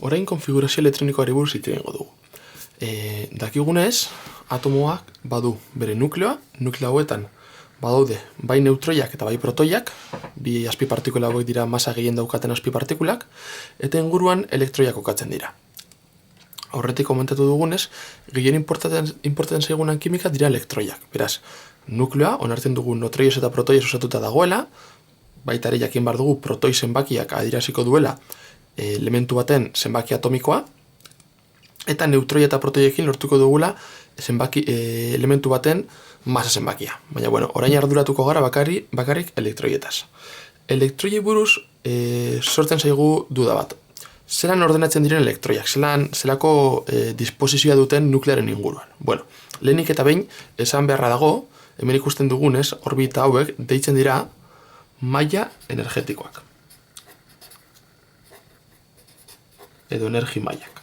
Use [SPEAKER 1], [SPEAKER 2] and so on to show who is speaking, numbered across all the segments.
[SPEAKER 1] Orain konfigurazio elektronikoari buruz hitz egingo dugu. Dakigunez, atomoak badu bere nukleoa, nukleo hauetan badaude bai neutroiak eta bai protoiak, bi azpipartikula hauek dira masa gehien daukaten azpipartikulak, eta inguruan elektroiak kokatzen dira. Aurretik komentatu dugunez, gehien importatzen zaigunan kimika dira elektroiak. Beraz, nukleoa, onartzen dugu neutroiez eta protoiez osatuta dagoela, baita ere jakin behar dugu protoi zenbakiak adieraziko duela elementu baten zenbaki atomikoa, eta neutroi eta protoiekin lortuko dugula elementu baten masa zenbakia. Baina, orain arduratuko gara bakarrik elektroietaz. Elektroiei buruz sortzen zaigu duda bat. Zelan ordenatzen diren elektroiak, zelako disposizioa duten nuklearen inguruan. Lehenik eta behin, esan beharra dago, hemen ikusten dugunez, orbita hauek deitzen dira maila energetikoak. Edo energi mailak.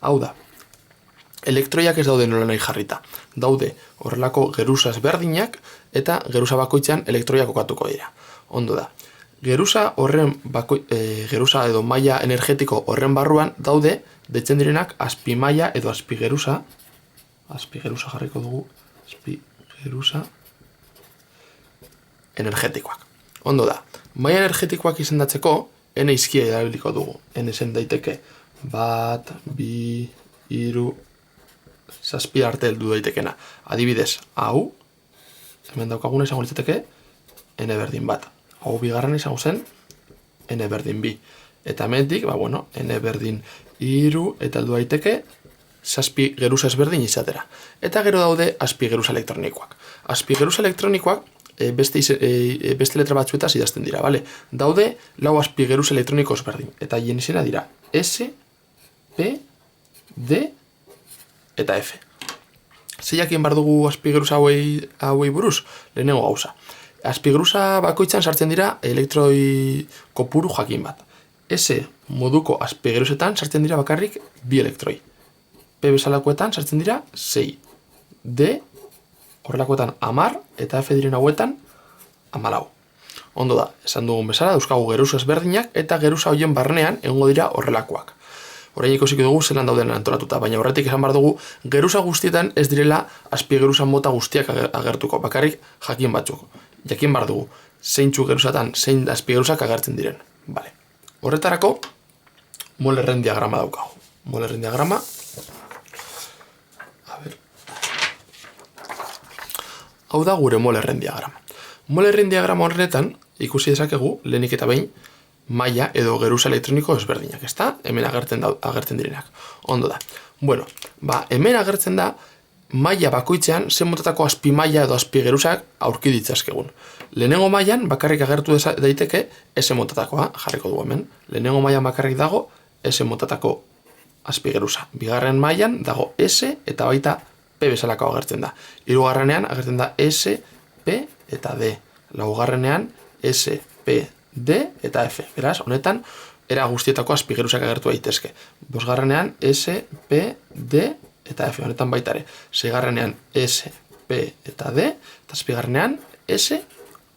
[SPEAKER 1] Hau da, elektroiak ez daude nola nahi jarrita. Daude horrelako geruza ezberdinak eta geruza bakoitzean elektroiak kokatuko dira. Ondo da, geruza edo maila energetiko horren barruan daude deitzen direnak azpimaila edo azpigeruza jarriko dugu, azpigeruza energetikoak. Ondo da, maila energetikoak izendatzeko N izkia erabiliko dugu. N zen daiteke 1, 2, 3, 7 arte heldu daitekena. Adibidez, hau, hemen daukaguna izango litzateke N berdin 1. Hau bigarren izango zen N berdin 2. Eta hemendik, N berdin 3 eta heldu daiteke 7 geruza ezberdin izatera. Eta gero daude azpigeruza elektronikoak. Azpigeruza elektronikoak beste letra batzuetaz idazten dira, bale? Daude 4 azpigeruza elektroniko ezberdin. Eta hien izena dira S, P, D eta F. Zeiakin bar dugu azpigeruza hauei buruz? Lehenengo gauza. Azpigeruza bakoitzan sartzen dira elektroi kopuru jakin bat. S moduko azpigeruzetan sartzen dira bakarrik 2 elektroi. P bezalakoetan sartzen dira 6. D horrelakoetan 10 eta F diren hauetan 14. Ondo da, esan dugun bezala, dauzkagu geruza ezberdinak eta geruza horien barnean egongo dira horrelakoak. Orain ikusiko dugu zelan dauden antolatuta, baina horretik esan behar dugu geruza guztietan ez direla azpigeruza mota guztiak agertuko, bakarrik jakin batzuk. Jakin behar dugu, zeintzu geruzatan, zein azpigeruzak agertzen diren. Horretarako, Molerren diagrama daukagu. Molerren diagrama, hau da gure Molerren diagrama. Molerren diagrama horretan ikusi dezakegu lehenik eta behin maila edo geruza elektroniko ezberdinak, ezta? Hemen agertzen direnak. Ondo da. Hemen agertzen da maila bakoitzean zen motatako azpimaila edo azpigeruzak aurki ditzazkegun. Lehenengo mailan bakarrik agertu daiteke S motatakoa, jarriko dugu hemen. Lehenengo mailan bakarrik dago S motatako azpigeruza. Bigarren mailan dago S eta baita P bezalako agertzen da. Hirugarrenean agertzen da S, P eta D. Laugarrenean S, P, D eta F. Beraz, honetan, era guztietako azpigeruzak agertu daitezke. Bosgarrenean S, P, D eta F. Honetan baita ere. Seigarrenean S, P eta D. Eta azpigarrenean S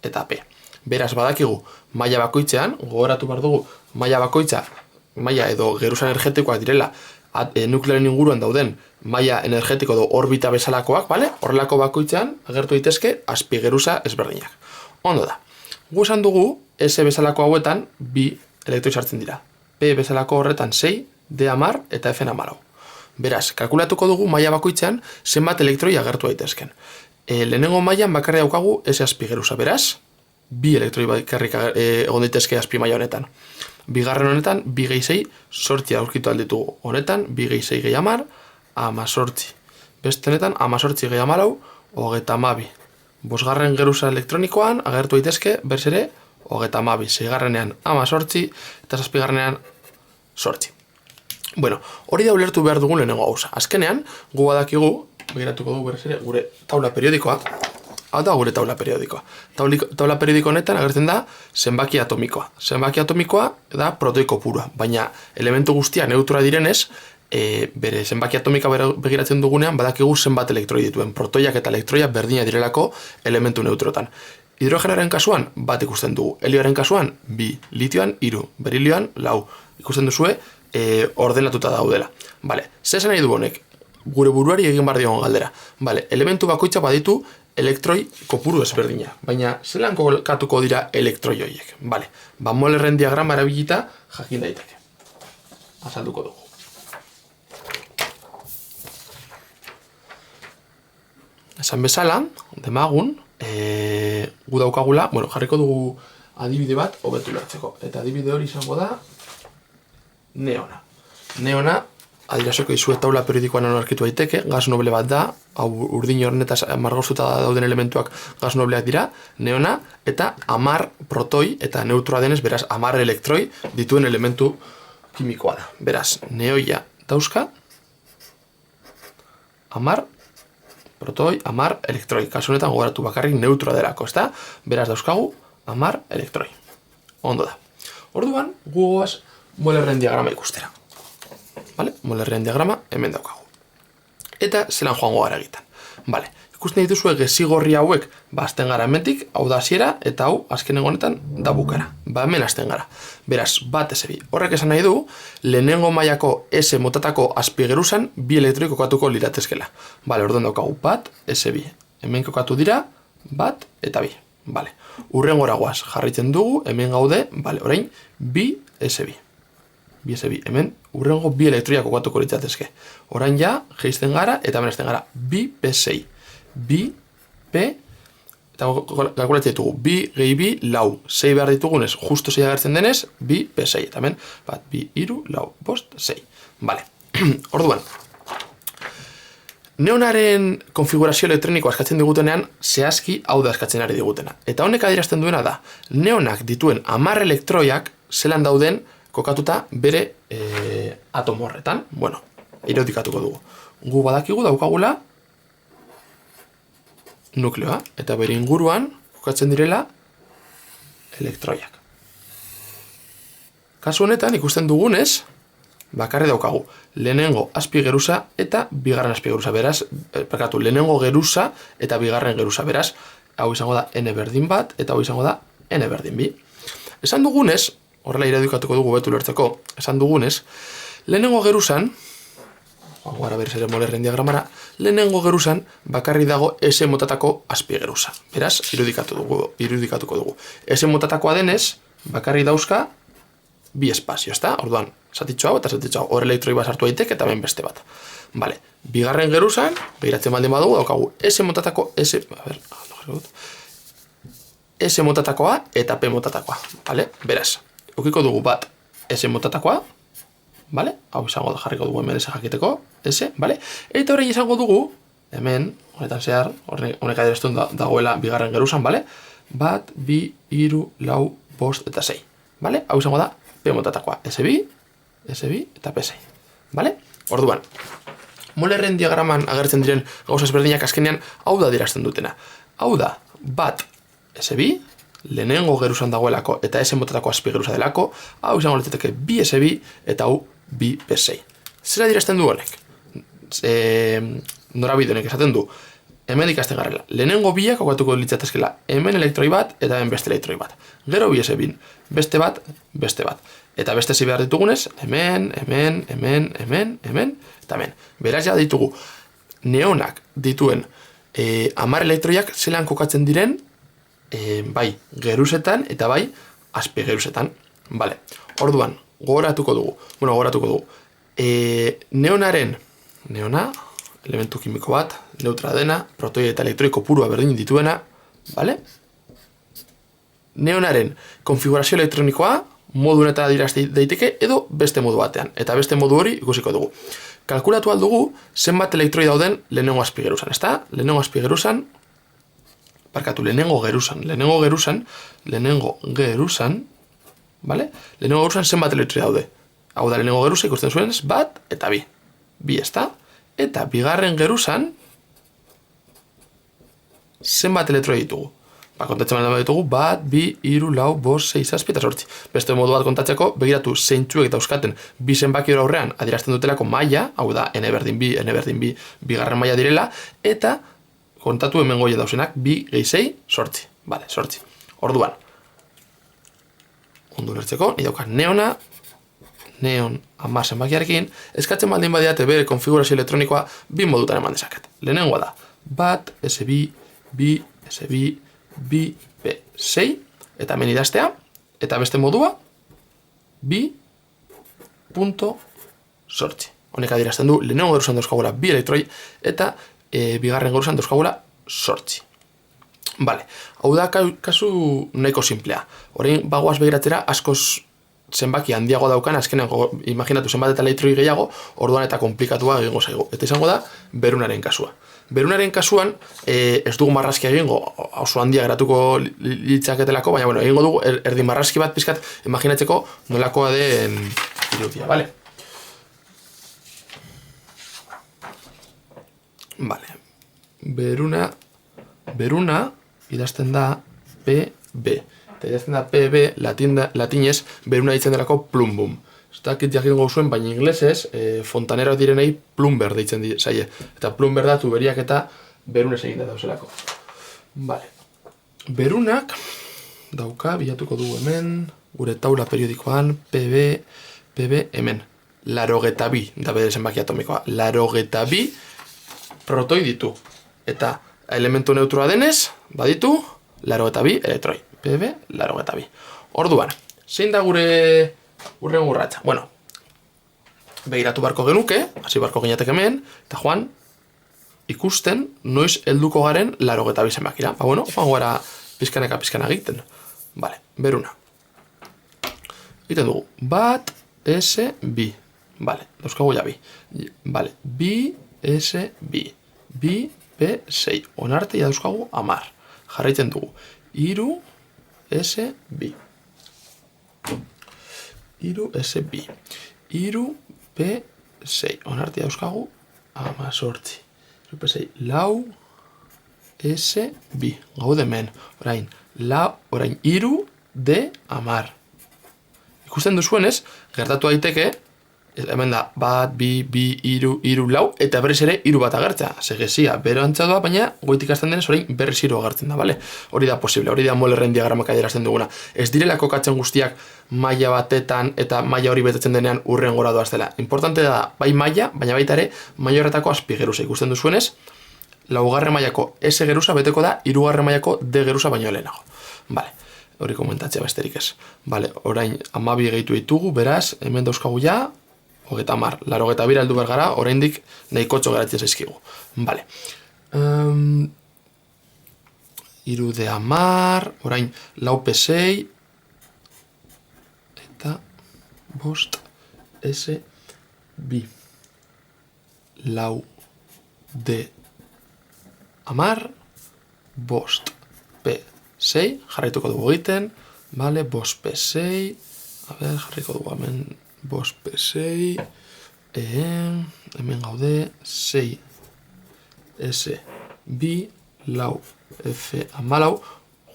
[SPEAKER 1] eta P. Beraz, badakigu, maila bakoitzean, gogoratu behar dugu, maila edo geruza energetikoak direla, nuklearen inguruan dauden maila energetiko edo orbita bezalakoak, horrelako bakoitzean agertu daitezke azpigeruza ezberdinak. Ondo da. Gu esan dugu, S bezalako hauetan 2 elektroi sartzen dira. P bezalako horretan 6, D 10 eta F 14. Beraz, kalkulatuko dugu maila bakoitzean zenbat elektroi agertu daitezken. Lehenengo mailan bakarrik daukagu S azpigeruza. Beraz, 2 elektroi bakarrik egon daitezke azpimaila honetan. Bigarren honetan, 2 gehi 6, 8 aurkitu alditugu. Honetan, 2 gehi 6 gehi 10, 18. Beste honetan, 18 gehi 14, 32. Bosgarren geruza elektronikoan, agertu daitezke, berz ere, 32. Seigarrenean, 18, eta zazpigarrenean, 8. Hori da ulertu behar dugun lehenengo gauza. Azkenean, gu badakigu, begiratuko dugu berz ere, gure taula periodikoa, hau da gure taula periodikoa. Taula periodiko honetan agertzen da zenbaki atomikoa. Zenbaki atomikoa da protoi kopurua, baina elementu guztia neutroa direnez, bere zenbaki atomika begiratzen dugunean badakigu zenbat elektroi dituen. Protoiak eta elektroiak berdina direlako elementu neutrotan. Hidrogenaren kasuan, bat ikusten dugu. Helioaren kasuan, 2, litioan, 3, berilioan, 4. Ikusten duzue, ordenatuta daudela. Bale, zer esan nahi du honek? Gure buruari egin behar diogun galdera. Bale, elementu bakoitza baditu elektroi kopuru ezberdina. Baina, zelan kokatuko dira elektroi horiek? Bale, Molerren diagrama erabilita jakin daiteke. Azalduko dugu. Esan bezala, demagun, gu daukagula, jarriko dugu adibide bat hobetu lertzeko. Eta adibide hori izango da neona. Neona, adirazoko izue taula periodikoan anarkitu daiteke, gas noble bat da, hau urdin hornetaz margoztuta dauden elementuak gas nobleak dira, neona, eta 10 protoi eta neutroa denez, beraz 10 elektroi dituen elementu kimikoa da. Beraz, neoia dauzka, 10 protoi, 10 elektroi. Kasu honetan gogoratu bakarrik neutroa delako, ezta? Beraz dauzkagu 10 elektroi. Ondo da. Orduan, gugoaz Molerren diagrama ikustera. Vale? Molerren diagrama hemen daukagu. Eta zelan joango gara egiten. Vale. Ikusten dituzue gezigorri hauek azten gara hementik, hau da hasiera eta hau azkenengo honetan da bukara. Hemen azten gara. Beraz, bat S bi. Horrek esan nahi du, lehenengo mailako S motatako azpigeruzan 2 elektroi kokatuko liratezkela. Vale, orduan daukagu bat S bi. Hemen kokatu dira bat eta 2. Vale. Urrengora goaz jarritzen dugu, hemen gaude, vale, orain 2 S bi. 2 S bi. Hemen urrengo 2 elektroiak kokatuko liratezke. Orain ja, geizten gara eta hemen azten gara 2 P6. 2 P, eta kalkulatzen ditugu, 2 gehi 2, 4. 6 behar ditugunez, justo 6 agertzen denez, 2 P6. Eta hemen, bat, 2, 3, 4, 5, 6. Vale. Orduan, neonaren konfigurazio elektronikoa eskatzen digutenean, zehazki hau da eskatzen ari digutena. Eta honek adierazten duena da, neonak dituen 10 elektroiak zelan dauden kokatuta bere atomo horretan. Bueno, irudikatuko dugu. Gu badakigu daukagula nukleoa, eta bere inguruan kokatzen direla elektroiak. Kasu honetan ikusten dugunez, bakarri daukagu lehenengo azpigeruza eta bigarren azpigeruza. Beraz, lehenengo geruza eta bigarren geruza. Beraz, hau izango da N berdin bat eta hau izango da N berdin bi. Esan dugunez, horrela irudikatuko dugu betu lertzeko, esan dugunez, lehenengo geruzan, gara berriz ere Molerren diagramara, lehenengo geruzan bakarri dago S motatako azpigeruza. Beraz, irudikatuko dugu. S motatakoa denez, bakarri dauzka bi espazio, ezta? Orduan, zatitxo hau eta zatitxo hau, hor elektroi bat sartu daiteke eta hemen beste bat. Vale, bigarren geruzan, begiratzen baldin badugu, daukagu S motatako S motatakoa eta P motatakoa. Vale? Beraz, ukiko dugu bat S motatakoa, vale? Hau izango da jarriko dugu hemen S jakiteko, S, vale? Eta horrein izango dugu, hemen, honetan zehar, honek adierazten dagoela bigarren geruzan, vale? Bat, 2, 3, 4, 5 eta 6, vale? Hau izango da P motatakoa, S2, eta P6, vale? Orduan, Molerren diagraman agertzen diren gauza ezberdinak azkenean hau da adierazten dutena. Hau da, bat S2, lehenengo geruzan dagoelako eta S motatako azpigeruza delako, hau izango litzateke 2 S2 eta hau 2 P6. Zer adierazten du honek? Norabide honek esaten du, hemen ikasten garrela. Lehenengo biak kokatuko litzatezkela hemen elektroi bat eta hemen beste elektroi bat. Gero 2 S2, beste bat, beste bat. Eta beste zi behar ditugunez, hemen, eta hemen. Beraz ja ditugu, neonak dituen 10 elektroiak zelan kokatzen diren, bai geruzetan eta bai azpigeruzetan. Vale. Orduan, gogoratuko dugu. Neona, elementu kimiko bat, neutra dena, protoi eta elektroi kopurua berdin dituena, vale? Neonaren konfigurazio elektronikoa modu honetara adierazten daiteke edo beste modu batean. Eta beste modu hori ikusiko dugu. Kalkulatu aldugu zenbat elektroi dauden lehenengo azpigeruzan, ezta? Lehenengo geruzan, vale? Lehenengo geruzan zenbat elektroi daude. Hau da lehenengo geruza ikusten zuen bat eta 2. 2, ezta? Eta bigarren geruzan zenbat elektroi ditugu. Kontatzen baldin ditugu, bat, 2, 3, 4, 5, 6, 7 eta 8. Beste modu bat kontatzeko, begiratu zeintzuek dauzkaten bi zenbaki hori aurrean adierazten dutelako maila, hau da, N berdin bi, bigarren maila direla, eta kontatu hemen goia dauzenak, 2 gehi 6, 8. Bale, 8. Orduan, ondo lertzeko, ni daukat neon 10 zenbakiarekin, eskatzen baldin badiate bere konfigurazio elektronikoa bi modutan eman dezaket. Lehenengoa da, bat, SB, bi, SB, bi, B, 6, eta hemen idaztea, eta beste modua, bi.sortzi. Honek adierazten du, lehenengo geruzan dauzkagula bi elektroi, eta bigarren geruzan dauzkagula 8. Bale, hau da kasu nahiko simplea. Orain bagoaz begiratzera askoz zenbaki handiago daukan, azkenean imaginatu zenbat eta elektroi gehiago, orduan eta komplikatua egingo zaigu. Eta izango da, berunaren kasua. Berunaren kasuan, ez dugu marrazki egingo, oso handia geratuko litzaketelako, baina bueno, egingo dugu erdi marrazki bat pizkat imaginatzeko nolakoa den irudia, bale? Bale, beruna idazten da PB. Eta idazten da PB latinez beruna ditzen delako plumbum. Ez dakit jakingo zuen, baina inglesez fontanero direnei plumber deitzen zaie. Eta plumber da tuberiak eta berunez egin da dauzelako. Vale. Berunak dauka, bilatuko dugu hemen, gure taula periodikoan, PB hemen. 82 da bere zenbaki atomikoa. 82 protoi ditu. Eta elementu neutroa denez, baditu, 82 elektroi. PB, 82. Orduan, zein da gure urratsa? Bueno, begiratu barko genuke, hasi barko ginetek hemen, eta joan, ikusten, noiz helduko garen 82 zenbakira. Ba, bueno, joan gara pizkanaka egiten. Vale, beruna. Egiten dugu, bat, S, B. Vale, dauzkagu ja bi. Vale, bi, S, B. Bi, P, 6. Onarte ja dauzkagu 10. Jarraitzen dugu. Iru, S, B. Iru, S, B. Iru, P, 6. Onarte dauzkagu 18. Iru, P, 6. Lau, S, B. Gaude men. Orain, iru, D, 10. Ikusten duzuenez, gertatu daiteke, hemen da, bat, bi, iru, lau, eta berriz ere iru bat agertzea. Segezia, bero antzadoa, baina goitik azten denez orain berriz iru agertzen da, bale? Hori da posible, hori da Molerren diagramak adierazten duguna. Ez direla kokatzen guztiak maila batetan eta maila hori betetzen denean urren gora doaztela. Importante da, bai maila, baina baita ere, maila horretako azpi geruza ikusten duzuenez, laugarren mailako S geruza beteko da, hirugarren mailako D geruza baino lehenago. Bale, hori komentatzea besterik ez. Bale, orain 12 gehitu ditugu, beraz, hemen dauzkagu ja, 30, 82 heldu behar gara, oraindik nahikotxo geratzen zaizkigu. Vale. Iru de 10, orain lau P6, eta bost S, B. Lau de 10, bost P6, jarraituko dugu egiten, vale, bost P6, a ber, jarriko dugu hemen, bost P6, hemen gaude, 6 S, B, lau F, 14,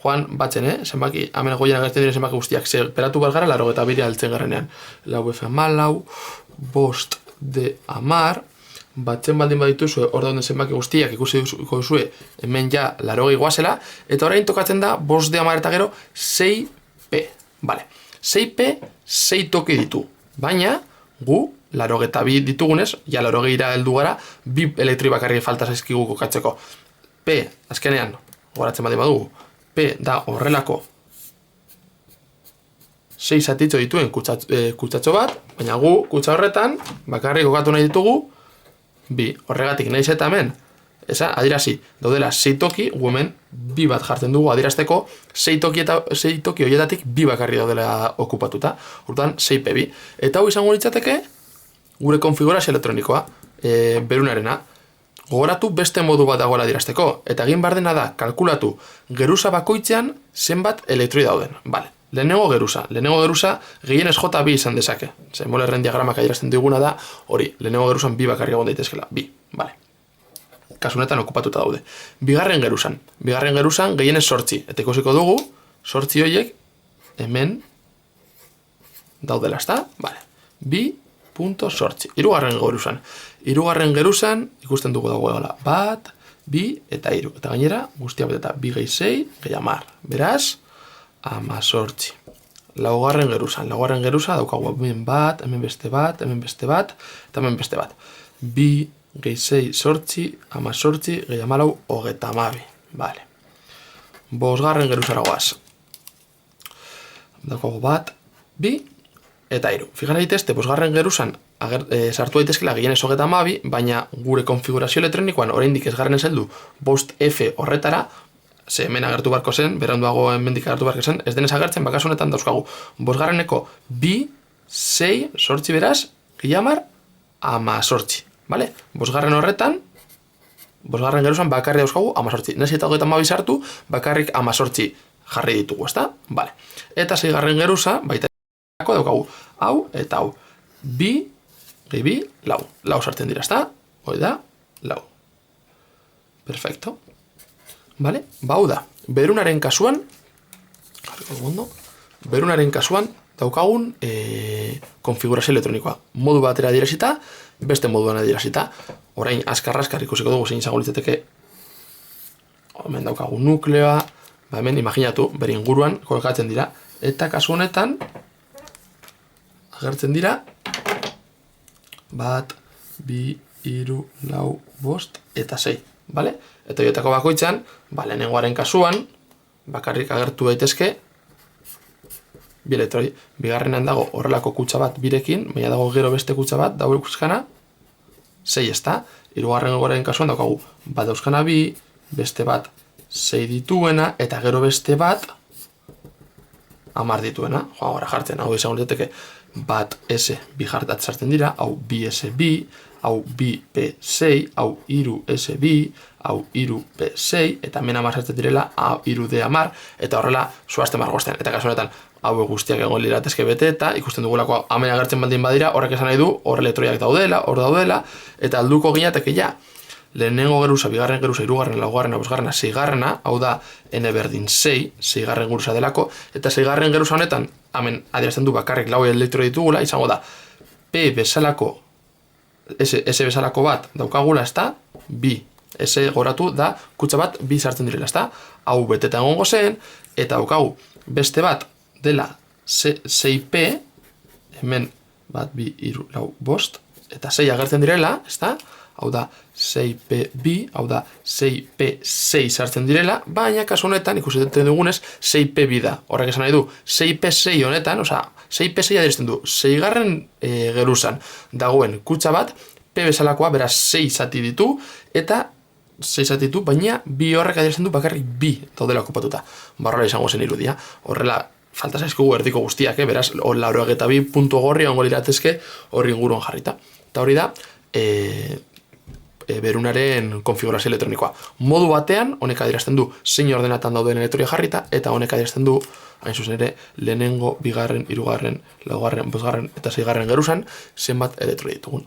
[SPEAKER 1] joan batzen, zenbaki, hemen goien agertzen diren zenbaki guztiak, peratu balgara, 82 altzen garrenean, lau F, 14, bost D, 10, batzen baldin badituzue, hor dauden zenbaki guztiak ikusi duzue, hemen ja 80 guazela, eta orain tokatzen da, bost D, 10 eta gero, 6P, vale, 6P, 6 toki ditu. Baina, gu, 82 ditugunez, ja 80 heldu gara, bi elektroi bakarri falta zaizkigu kokatzeko. P, azkenean, goratzen badi badugu, P da horrelako 6 zatitxo dituen kutsatxo bat, baina gu, kutsa horretan, bakarri kokatu nahi ditugu, bi, horregatik nahiz eta hemen, adirazi, daudela 6 toki, gu hemen bi bat jartzen dugu adirazteko 6 toki horietatik bi bakarri daudela okupatuta, urtean 6P2. Eta hau izango litzateke gure konfigurazio elektronikoa, berunarena, gogoratu beste modu bat dagoela adirazteko, eta egin behar dena da, kalkulatu geruza bakoitzean zenbat elektroi dauden. Vale. Lehenengo geruza gehienez JB izan dezake. Molerren diagramak adirazten diguna da, hori, lehenengo geruzan bi bakarri egon daitezkela, bi, vale. Kasunetan okupatuta daude. Bigarren geruzan gehienez 8, eta ikusiko dugu, 8 horiek hemen daudela, ezta? Vale. Bi.8. Hirugarren geruzan ikusten dugu dagoela. Bat, bi eta 3. Eta gainera, guztia beteta, 2 gehi 6 gehi 10. Beraz, 18. Laugarren geruza daukagu hemen bat, hemen beste bat, hemen beste bat, eta hemen beste bat. 2 gehi 6, 8, 18, gehi 14, 32. Vale. Bosgarren geruzara goaz. Daukagu bat, 2 eta 3. Fijan daitezte, bosgarren geruzan sartu daitezkela gehienez 32, baina gure konfigurazio elektronikoan oraindik ez garen ez heldu bost F horretara, ze hemen agertu barko zen, beranduago hemendik agertu barko zen, ez denez agertzen, bakasu honetan dauzkagu. Bosgarreneko 2, 6, 8 beraz, gehi 10, 18. Vale? Bosgarren horretan, bosgarren geruzan bakarri dauzkagu 18. Nezi eta 32 sartu, bakarrik 18 jarri ditugu, ezta? Vale. Eta 6garren geruza, baita daukagu hau eta hau. 2 gehi 2, 4. 4 sartzen dira, ezta? Hoi da, 4. Perfecto. Vale? Hau da, berunaren kasuan, daukagun konfigurazio elektronikoa. Modu batera adierazita, beste moduan adierazita. Orain, azkar ikusiko dugu zein izango litzateke. Hemen daukagu nukleoa, hemen imaginatu, bere inguruan kolkatzen dira. Eta kasu honetan, agertzen dira, 1, 2, 3, 4, 5 eta 6. Vale? Eta horietako bakoitzan, lehenengoaren kasuan, bakarrik agertu daitezke, bi elektroi. Bigarrenan dago horrelako kutxa bat birekin, baina dago gero beste kutxa bat, dago euskana, 6 ezta. Hirugarren goren kasuan daukagu, bat euskana 2, beste bat 6 dituena, eta gero beste bat 10 dituena. Gora jartzen, hau izango litzateke, bat S bi jartat sartzen dira, hau 2S2, hau 2P6, hau 3S2, hau 3P6, eta hemen 10 sartzen direla, 3D10, eta horrela zoazten margosten. Eta kasu honetan, hau guztiak egon liratezke bete, eta ikusten dugulako hemen agertzen baldin badira, horrek esan nahi du, hor elektroiak daudela, hor daudela, eta alduko ginateke ja, lehenengo geruza, bigarren geruza, hirugarren, laugarrena, bosgarrena, seigarrena, hau da N berdin 6, seigarren geruza delako, eta seigarren geruza honetan, hemen adierazten du bakarrik 4 elektroi ditugula, izango da, P bezalako, S bezalako bat daukagula, ezta, 2, S goratu da, kutsa bat, 2 sartzen direla, ezta, hau beteta egongo zen, eta daukagu beste bat dela 6P, hemen bat, 2, 3, 4, 5, eta 6 agertzen direla, ezta, hau da 6P2, hau da 6P6 sartzen direla, baina kasu honetan, ikusten dugunez, 6P2 da. Horrek esan nahi du, 6P6 honetan, 6P6 adierazten du, 6garren geruzan dagoen kutsa bat, P bezalakoa, beraz 6 zati ditu, eta 6 zati ditu, baina bi horrek adierazten du bakarrik 2 daudela okupatuta. Barrola izango zen irudia. Horrela, falta zaizkugu erdiko guztiak, beraz, 82 puntu gorri ongo liratezke horri inguruan jarrita. Eta hori da, berunaren konfigurazio elektronikoa. Modu batean, honek adierazten du zein ordenatan dauden elektroia jarrita, eta honek adierazten du, hain zuzen ere, lehenengo, bigarren, hirugarren, laugarren, bosgarren eta seigarren geruzan, zenbat elektroi ditugun.